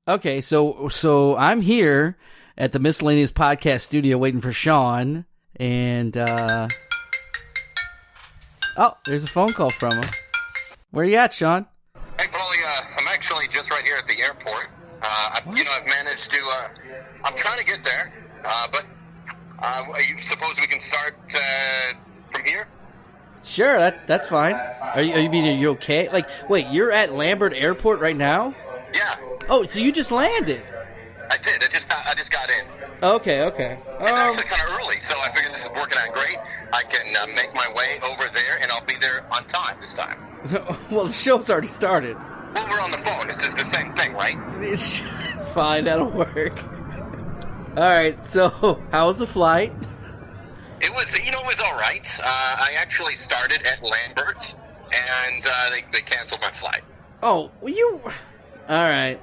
Okay, so I'm here at the Miscellaneous Podcast Studio waiting for Shawn, and oh, there's a phone call from him. Where you at, Shawn? Hey, Pauly, I'm actually just right here at the airport. I've managed to, I'm trying to get there, but you suppose we can start from here? Sure, that's fine. Are you okay? Like, wait, you're at Lambert Airport right now? Yeah. Oh, so you just landed? I did. I just got in. Okay. It's actually kind of early, so I figured this is working out great. I can make my way over there, and I'll be there on time this time. Well, the show's already started. Well, we're on the phone. This is the same thing, right? It's fine, that'll work. All right, so how was the flight? It was all right. I actually started at Lambert, and they canceled my flight. Oh, you... All right,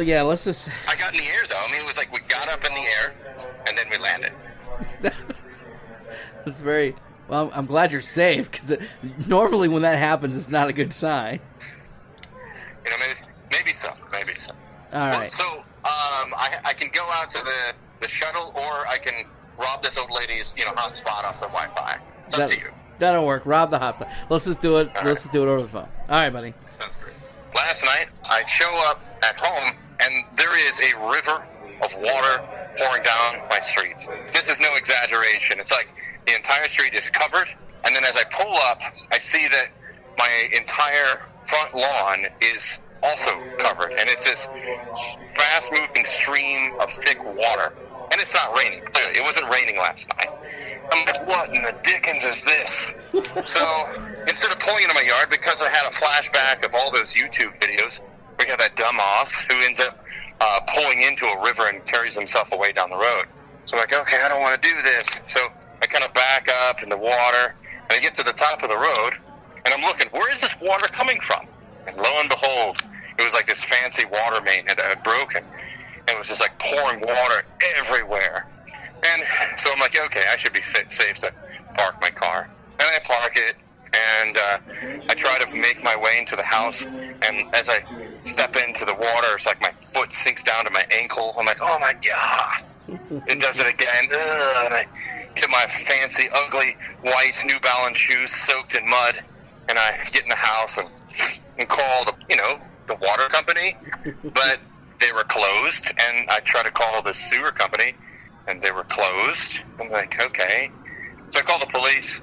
yeah, let's just... I got in the air, though. I mean, it was like we got up in the air, and then we landed. That's very... Well, I'm glad you're safe, because normally when that happens, it's not a good sign. You know, maybe so. All right. So, I can go out to the shuttle, or I can rob this old lady's, hotspot off the Wi-Fi. It's up to you. That'll work. Rob the hotspot. Let's just do it. Let's just do it over the phone. All right, buddy. Sounds great. Last night, I show up at home, and there is a river of water pouring down my street. This is no exaggeration. It's like the entire street is covered, and then as I pull up, I see that my entire front lawn is also covered, and it's this fast-moving stream of thick water. And it's not raining, clearly. It wasn't raining last night. I'm like, what in the dickens is this? So, instead of pulling into my yard, because I had a flashback of all those YouTube videos, we have that dumbass who ends up pulling into a river and carries himself away down the road. So I'm like, okay, I don't want to do this. So I kind of back up in the water, and I get to the top of the road, and I'm looking, where is this water coming from? And lo and behold, it was like this fancy water main that had broken. It was just like pouring water everywhere. And so I'm like, okay, I should be safe to park my car. And I park it, and I try to make my way into the house. And as I step into the water, it's like my foot sinks down to my ankle. I'm like, oh my God. It does it again. And I get my fancy, ugly, white New Balance shoes soaked in mud. And I get in the house and call the water company. But they were closed, and I tried to call the sewer company, and they were closed. I'm like, okay. So I called the police.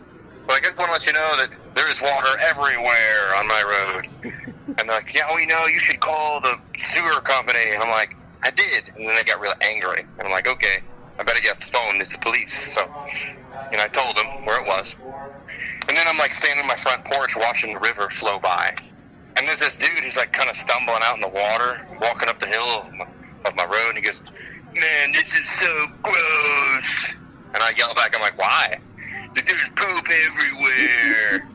But I just want to let you know that there is water everywhere on my road. And they're like, yeah, we know, you should call the sewer company. And I'm like, I did. And then they got real angry. And I'm like, okay, I better get the phone. It's the police. So, I told them where it was. And then I'm like standing on my front porch watching the river flow by. And there's this dude, he's like kind of stumbling out in the water, walking up the hill of my road, and he goes, man, this is so gross. And I yell back, I'm like, why? There's poop everywhere.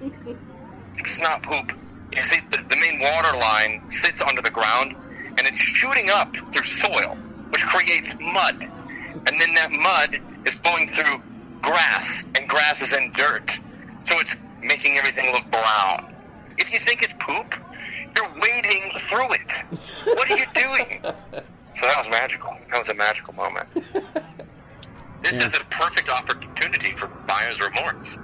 It's not poop. You see, the main water line sits under the ground, and it's shooting up through soil, which creates mud. And then that mud is going through grass, and grass is in dirt. So it's making everything look brown. If you think it's poop, you're wading through it. What are you doing? So that was magical. That was a magical moment. This is a perfect opportunity for buyer's remorse.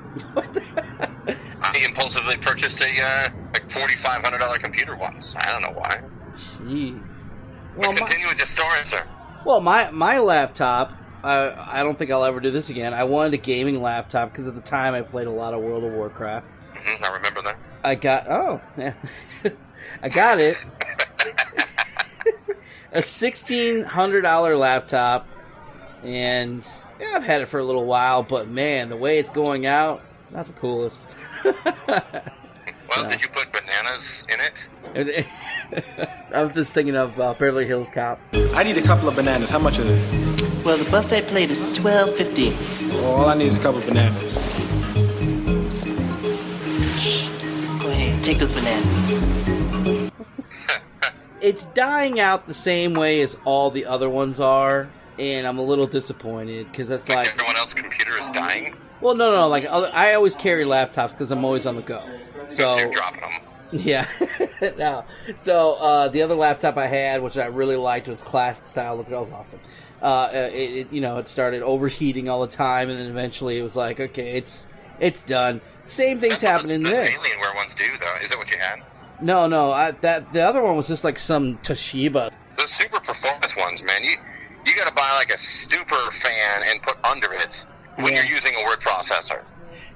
I impulsively purchased a $4,500 computer once. I don't know why. Jeez. Well, continue with your story, sir. Well, my laptop, I don't think I'll ever do this again. I wanted a gaming laptop because at the time I played a lot of World of Warcraft. Mm-hmm, I remember that. I got it. A $1,600 laptop, and I've had it for a little while, but man, the way it's going out, it's not the coolest. Well, did you put bananas in it? I was just thinking of Beverly Hills Cop. I need a couple of bananas. How much are they? Well, the buffet plate is $12.50. Well, all I need is a couple of bananas. Shh. Go ahead, take those bananas. It's dying out the same way as all the other ones are, and I'm a little disappointed because that's like everyone else's computer is dying. Well, no. Like I always carry laptops because I'm always on the go. So you're dropping them. Yeah. No. So the other laptop I had, which I really liked, was classic style. Look, that was awesome. It started overheating all the time, and then eventually it was like, okay, it's done. Same thing's happening there. Alienware ones do, though. Is that what you had? No. The other one was just like some Toshiba. Those super performance ones, man. You got to buy like a super fan and put under it when you're using a word processor.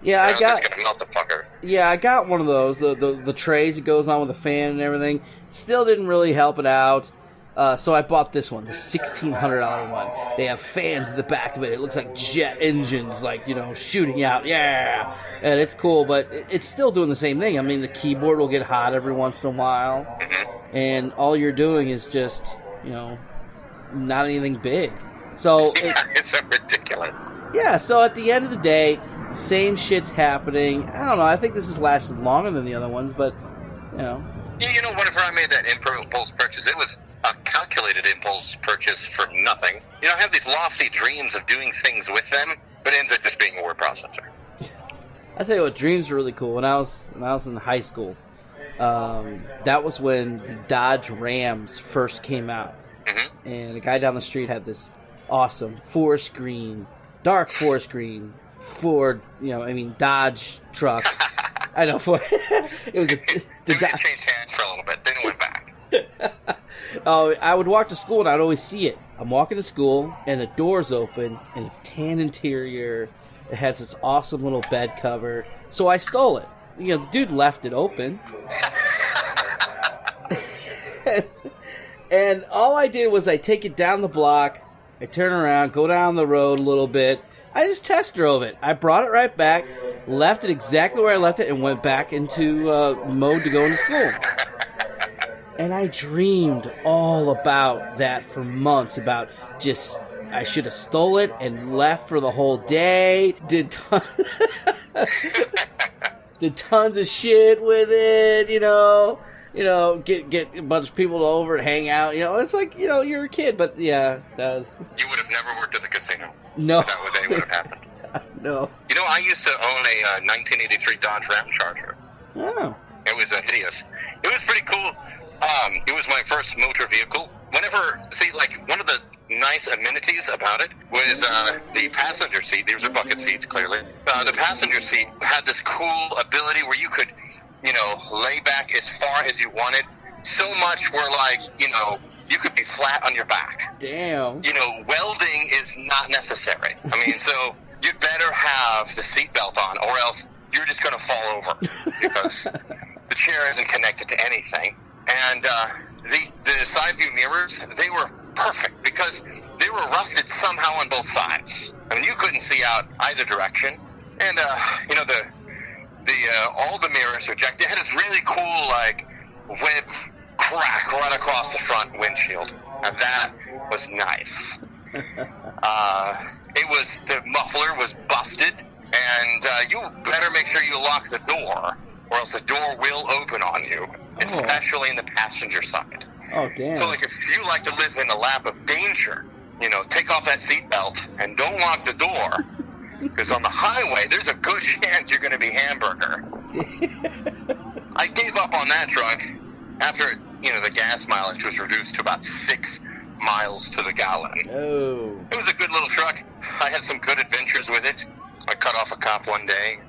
Yeah, I got. It's gonna melt the fucker. Yeah, I got one of those. The trays that goes on with the fan and everything. Still didn't really help it out. So I bought this one, the $1,600 one. They have fans in the back of it. It looks like jet engines, like, shooting out. Yeah, and it's cool, but it's still doing the same thing. I mean, the keyboard will get hot every once in a while, and all you're doing is just, not anything big. So it's ridiculous. Yeah. So at the end of the day, same shit's happening. I don't know. I think this has lasted longer than the other ones, but Whenever I made that impulse purchase, it was a calculated impulse purchase for nothing. I have these lofty dreams of doing things with them, but it ends up just being a word processor. I tell you what, dreams were really cool. When I was in high school, that was when the Dodge Rams first came out, and the guy down the street had this awesome dark forest green Ford, Dodge truck. I know Ford. It was It changed hands for a little bit, then it went back. I would walk to school and I'd always see it. I'm walking to school and the door's open and it's tan interior. It has this awesome little bed cover. So I stole it. The dude left it open. And all I did was I take it down the block, I turn around, go down the road a little bit. I just test drove it. I brought it right back, left it exactly where I left it, and went back into mode to go into school. And I dreamed all about that for months, about just, I should have stole it and left for the whole day, did tons of shit with it, get a bunch of people over and hang out. It's like, you're a kid, but yeah, that was... You would have never worked at the casino. No. That would have happened. No. I used to own a 1983 Dodge Ram Charger. Oh. It was hideous. It was pretty cool. It was my first motor vehicle. One of the nice amenities about it was the passenger seat. These are bucket seats, clearly. The passenger seat had this cool ability where you could, lay back as far as you wanted. So much where, you could be flat on your back. Damn. Welding is not necessary. So you'd better have the seatbelt on, or else you're just going to fall over because the chair isn't connected to anything. And the side view mirrors, they were perfect because they were rusted somehow on both sides. You couldn't see out either direction. And all the mirrors are jacked. They had this really cool whip crack right across the front windshield, and that was nice. The muffler was busted, and you better make sure you lock the door, or else the door will open on you, especially in the passenger side. Oh, damn. So, if you like to live in a lap of danger, take off that seatbelt and don't lock the door, because on the highway, there's a good chance you're going to be hamburger. I gave up on that truck after, the gas mileage was reduced to about 6 miles to the gallon. Oh. It was a good little truck. I had some good adventures with it. I cut off a cop one day.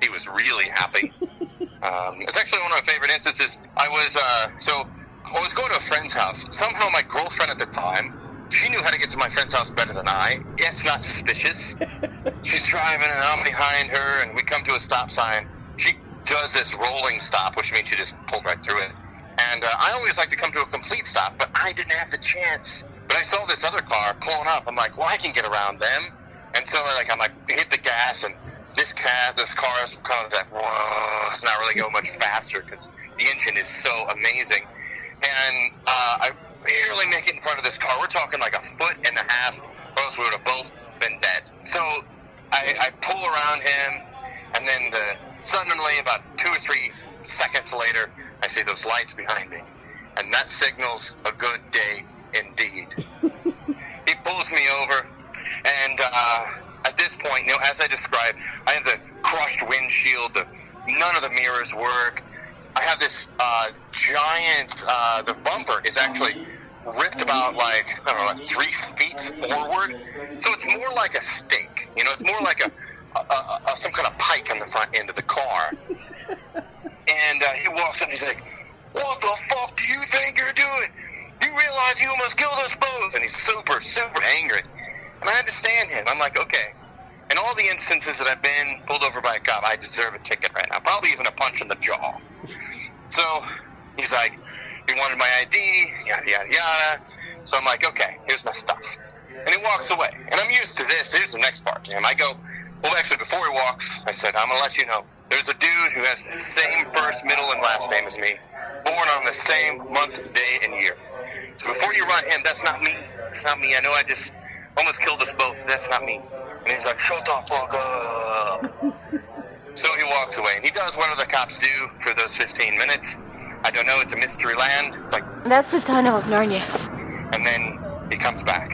He was really happy. It's actually one of my favorite instances. I was going to a friend's house. Somehow my girlfriend at the time, she knew how to get to my friend's house better than I. It's not suspicious. She's driving and I'm behind her, and we come to a stop sign. She does this rolling stop, which means she just pulled right through it. And I always like to come to a complete stop, but I didn't have the chance. But I saw this other car pulling up. I'm like, well, I can get around them. And so I'm hit the gas, and this car is kind of whoa, it's not really going much faster because the engine is so amazing. And I barely make it in front of this car. We're talking like 1.5 feet, or else we would have both been dead. So I pull around him, and then suddenly, about 2 or 3 seconds later, I see those lights behind me, and that signals a good day indeed. He pulls me over, and at this point, as I described, I have the crushed windshield, none of the mirrors work. I have this giant, the bumper is actually ripped about, like, I don't know, like 3 feet forward. So it's more like a stake. You know, it's more like some kind of pike on the front end of the car. And he walks up and he's like, "What the fuck do you think you're doing? You realize you almost killed us both?" And he's super, super angry. And I understand him. I'm like, okay. In all the instances that I've been pulled over by a cop, I deserve a ticket right now. Probably even a punch in the jaw. So he's like, he wanted my ID, yada, yada, yada. So I'm like, okay, here's my stuff. And he walks away. And I'm used to this. Here's the next part to him. I go, well, actually, before he walks, I said, I'm going to let you know. There's a dude who has the same first, middle, and last name as me. Born on the same month, day, and year. So before you run him, that's not me. That's not me. I know I just almost killed us both. That's not me. And he's like, shut the fuck up. So he walks away. And he does what other cops do for those 15 minutes. I don't know. It's a mystery land. It's like... That's the tunnel of Narnia. And then he comes back.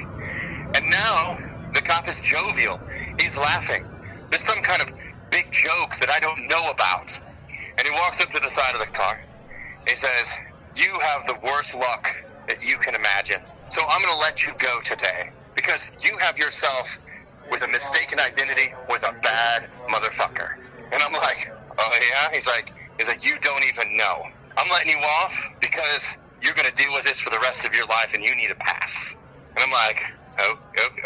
And now the cop is jovial. He's laughing. There's some kind of big joke that I don't know about. And he walks up to the side of the car. He says, "You have the worst luck that you can imagine. So I'm going to let you go today because you have yourself with a mistaken identity with a bad motherfucker." And I'm like, "Oh yeah?" He's like, "You don't even know. I'm letting you off because you're going to deal with this for the rest of your life and you need a pass." And I'm like, "Oh,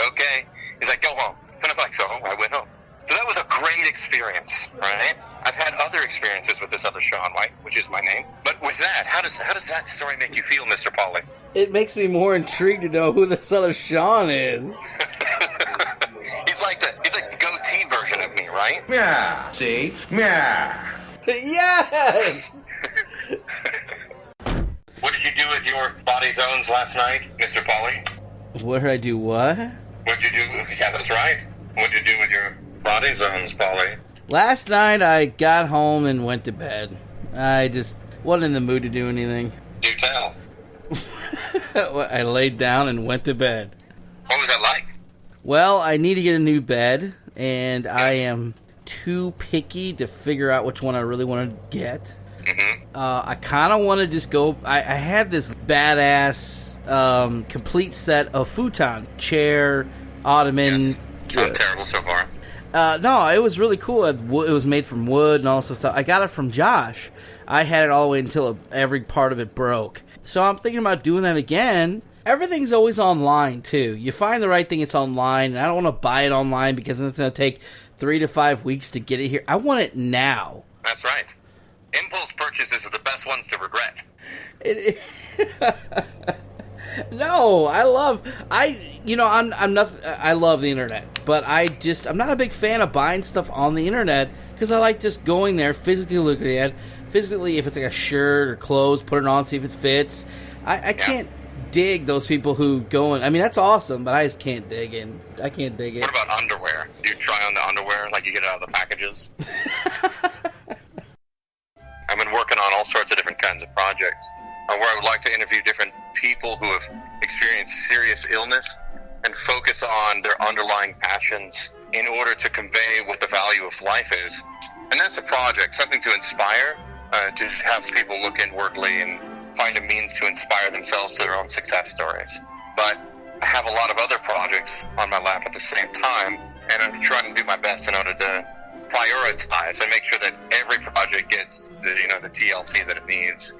okay." He's like, "Go home." And I'm like, so I went home. So that was a great experience, right? I've had other experiences with this other Shawn, White, which is my name. But with that, how does that story make you feel, Mr. Pauly? It makes me more intrigued to know who this other Shawn is. He's like the goatee version of me, right? Yeah. See? Yeah. Yes! What did you do with your body zones last night, Mr. Pauly? What did I do, what? What did you do? Yeah, that's right. What did you do with your body zones, Pauly? Last night I got home and went to bed. I just wasn't in the mood to do anything. Do tell. I laid down and went to bed. What was that like? Well, I need to get a new bed, and I am too picky to figure out which one I really want to get. Mm-hmm. I kind of want to just go... I had this badass complete set of futon. Chair, ottoman... Yes. Not terrible so far. No, it was really cool. It was made from wood and all this stuff. I got it from Josh. I had it all the way until every part of it broke. So I'm thinking about doing that again. Everything's always online, too. You find the right thing, it's online. And I don't want to buy it online because it's going to take 3 to 5 weeks to get it here. I want it now. That's right. Impulse purchases are the best ones to regret. No, I love the internet, but I'm not a big fan of buying stuff on the internet because I like just going there, physically looking at it, physically if it's like a shirt or clothes, put it on, see if it fits. I can't dig those people who go in. I mean, that's awesome, but I just can't dig it. What about underwear? Do you try on the underwear like you get it out of the packages? I've been working on all sorts of different kinds of projects where I would like to interview different people who have experienced serious illness and focus on their underlying passions in order to convey what the value of life is. And that's a project, something to inspire, to have people look inwardly and find a means to inspire themselves to their own success stories. But I have a lot of other projects on my lap at the same time, and I'm trying to do my best in order to prioritize and make sure that every project gets the TLC that it needs.